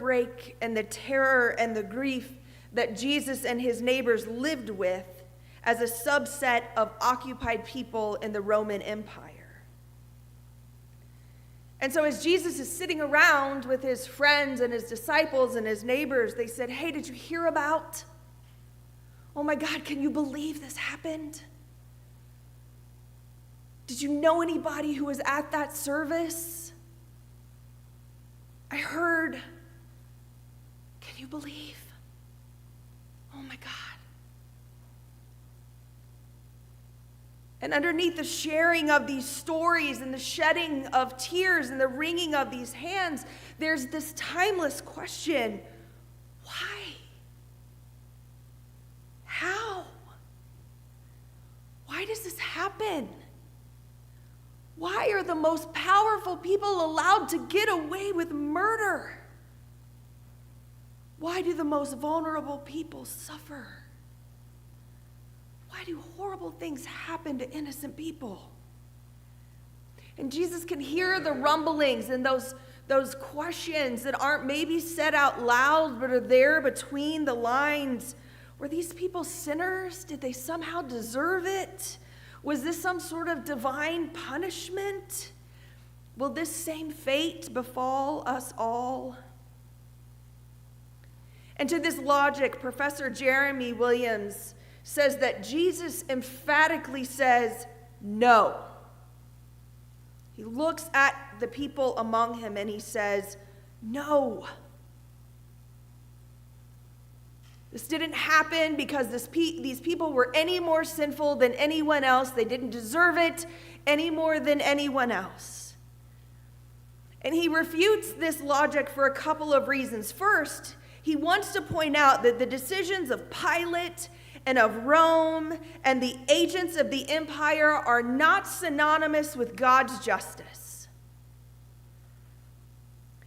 heartbreak and the terror and the grief that Jesus and his neighbors lived with as a subset of occupied people in the Roman Empire. And so as Jesus is sitting around with his friends and his disciples and his neighbors, they said, "Hey, did you hear about? Oh my God, can you believe this happened? Did you know anybody who was at that service? I heard. Can you believe? Oh my God." And underneath the sharing of these stories and the shedding of tears and the wringing of these hands, there's this timeless question: why? How? Why does this happen? Why are the most powerful people allowed to get away with murder? Why do the most vulnerable people suffer? Why do horrible things happen to innocent people? And Jesus can hear the rumblings and those questions that aren't maybe said out loud, but are there between the lines. Were these people sinners? Did they somehow deserve it? Was this some sort of divine punishment? Will this same fate befall us all? And to this logic, Professor Jeremy Williams says that Jesus emphatically says no. He looks at the people among him and he says, no. This didn't happen because these people were any more sinful than anyone else. They didn't deserve it any more than anyone else. And he refutes this logic for a couple of reasons. First, he wants to point out that the decisions of Pilate and of Rome and the agents of the empire are not synonymous with God's justice.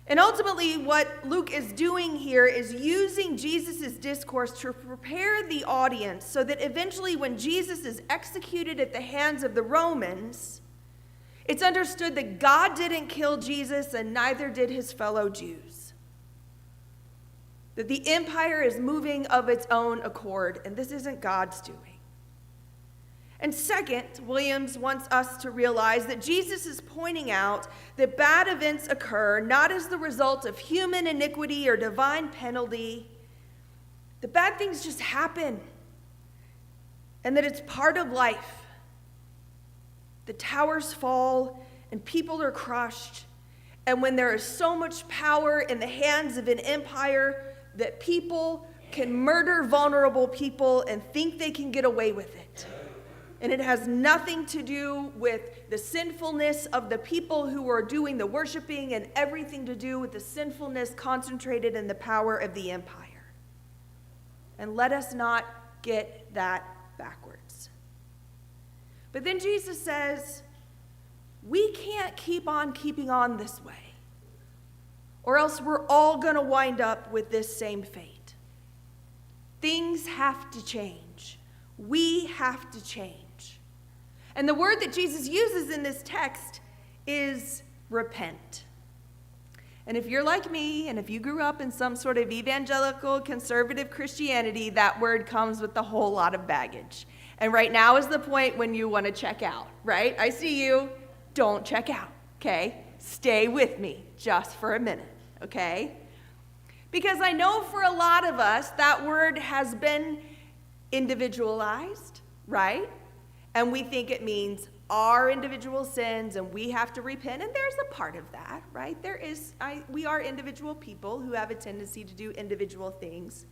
And ultimately, what Luke is doing here is using Jesus' discourse to prepare the audience so that eventually when Jesus is executed at the hands of the Romans, it's understood that God didn't kill Jesus and neither did his fellow Jews. That the empire is moving of its own accord, and this isn't God's doing. And second, Williams wants us to realize that Jesus is pointing out that bad events occur not as the result of human iniquity or divine penalty. The bad things just happen, and that it's part of life. The towers fall, and people are crushed, and when there is so much power in the hands of an empire, that people can murder vulnerable people and think they can get away with it. And it has nothing to do with the sinfulness of the people who are doing the worshiping and everything to do with the sinfulness concentrated in the power of the empire. And let us not get that backwards. But then Jesus says, we can't keep on keeping on this way, or else we're all going to wind up with this same fate. Things have to change. We have to change. And the word that Jesus uses in this text is repent. And if you're like me, and if you grew up in some sort of evangelical conservative Christianity, that word comes with a whole lot of baggage. And right now is the point when you want to check out, right? I see you. Don't check out, okay? Stay with me just for a minute, okay? Because I know for a lot of us, that word has been individualized, right? And we think it means our individual sins and we have to repent. And there's a part of that, right? We are individual people who have a tendency to do individual things.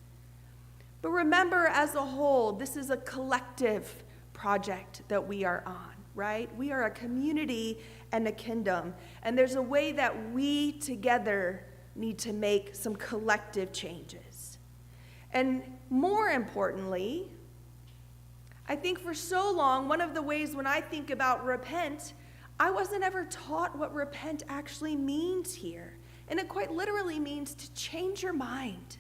But remember, as a whole, this is a collective project that we are on. Right? We are a community and a kingdom. And there's a way that we together need to make some collective changes. And more importantly, I think for so long, one of the ways when I think about repent, I wasn't ever taught what repent actually means here. And it quite literally means to change your mind.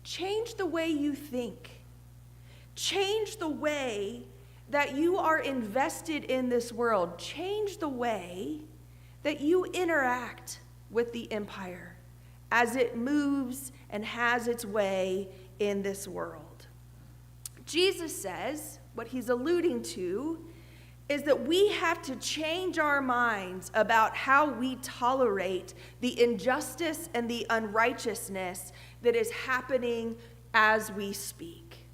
Change the way you think. Change the way that you are invested in this world. Change the way that you interact with the empire as it moves and has its way in this world. Jesus says, what he's alluding to is that we have to change our minds about how we tolerate the injustice and the unrighteousness that is happening as we speak.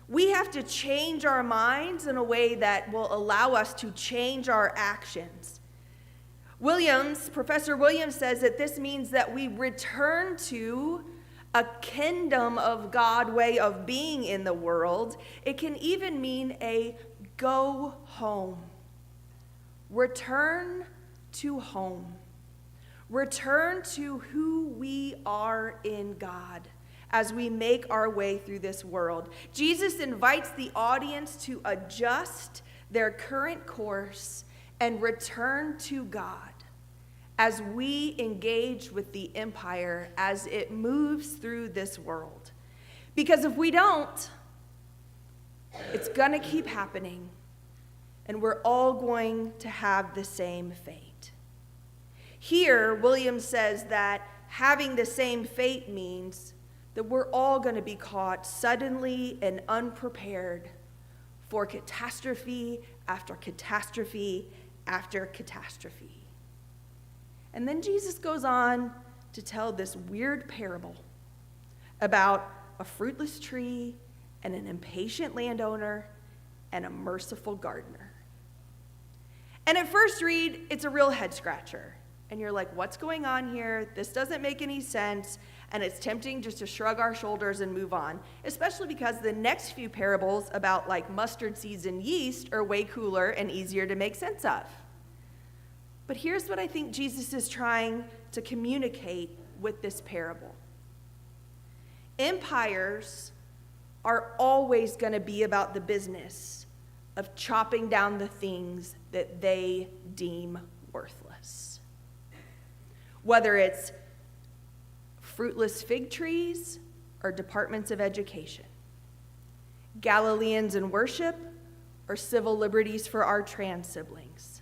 We have to change our minds in a way that will allow us to change our actions. Professor Williams says that this means that we return to a kingdom of God way of being in the world. It can even mean a go home. Return to home. Return to who we are in God as we make our way through this world. Jesus invites the audience to adjust their current course and return to God as we engage with the empire as it moves through this world. Because if we don't, it's going to keep happening, and we're all going to have the same fate. Here, Williams says that having the same fate means that we're all going to be caught suddenly and unprepared for catastrophe after catastrophe after catastrophe. And then Jesus goes on to tell this weird parable about a fruitless tree and an impatient landowner and a merciful gardener. And at first read, it's a real head scratcher. And you're like, what's going on here? This doesn't make any sense. And it's tempting just to shrug our shoulders and move on, especially because the next few parables about like mustard seeds and yeast are way cooler and easier to make sense of. But here's what I think Jesus is trying to communicate with this parable. Empires are always going to be about the business of chopping down the things that they deem worthless. Whether it's fruitless fig trees or departments of education, Galileans in worship or civil liberties for our trans siblings.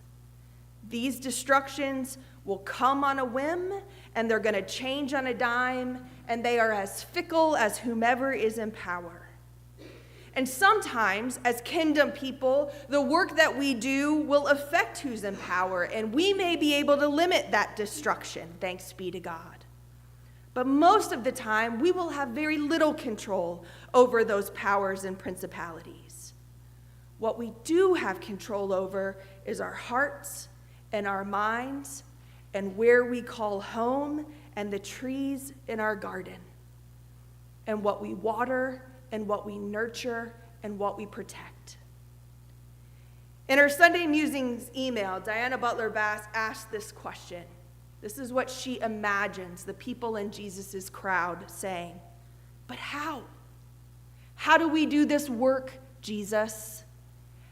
These destructions will come on a whim, and they're going to change on a dime, and they are as fickle as whomever is in power. And sometimes, as kingdom people, the work that we do will affect who's in power, and we may be able to limit that destruction, thanks be to God. But most of the time, we will have very little control over those powers and principalities. What we do have control over is our hearts and our minds and where we call home and the trees in our garden and what we water and what we nurture and what we protect. In her Sunday Musings email, Diana Butler Bass asked this question. This is what she imagines the people in Jesus' crowd saying. But how? How do we do this work, Jesus?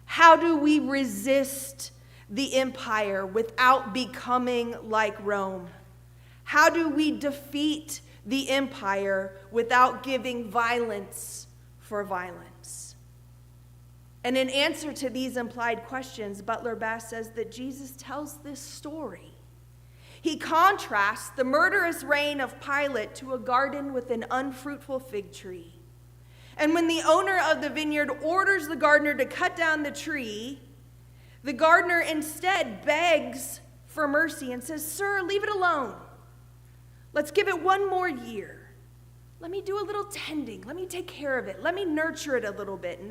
How do we resist the empire without becoming like Rome? How do we defeat the empire without giving violence for violence? And in answer to these implied questions, Butler Bass says that Jesus tells this story. He contrasts the murderous reign of Pilate to a garden with an unfruitful fig tree. And when the owner of the vineyard orders the gardener to cut down the tree, the gardener instead begs for mercy and says, "Sir, leave it alone. Let's give it one more year. Let me do a little tending. Let me take care of it. Let me nurture it a little bit." And